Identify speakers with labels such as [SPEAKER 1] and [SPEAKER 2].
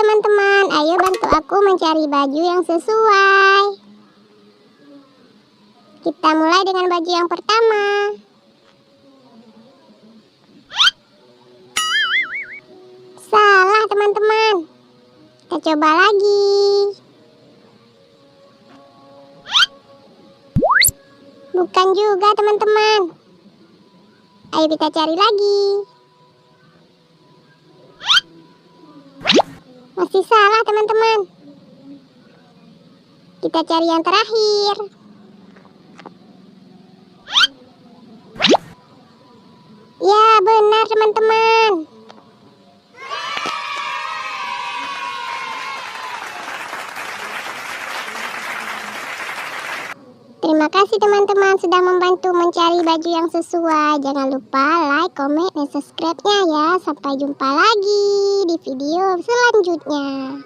[SPEAKER 1] teman-teman, ayo bantu aku mencari baju yang sesuai. Kita mulai dengan baju yang pertama. Salah teman-teman. Kita coba lagi. Bukan juga teman-teman. Ayo kita cari lagi. Masih salah teman-teman. Kita cari yang terakhir. Ya benar teman-teman. Terima kasih teman-teman sudah membantu mencari baju yang sesuai. Jangan lupa like, comment, dan subscribe-nya ya. Sampai jumpa lagi di video selanjutnya.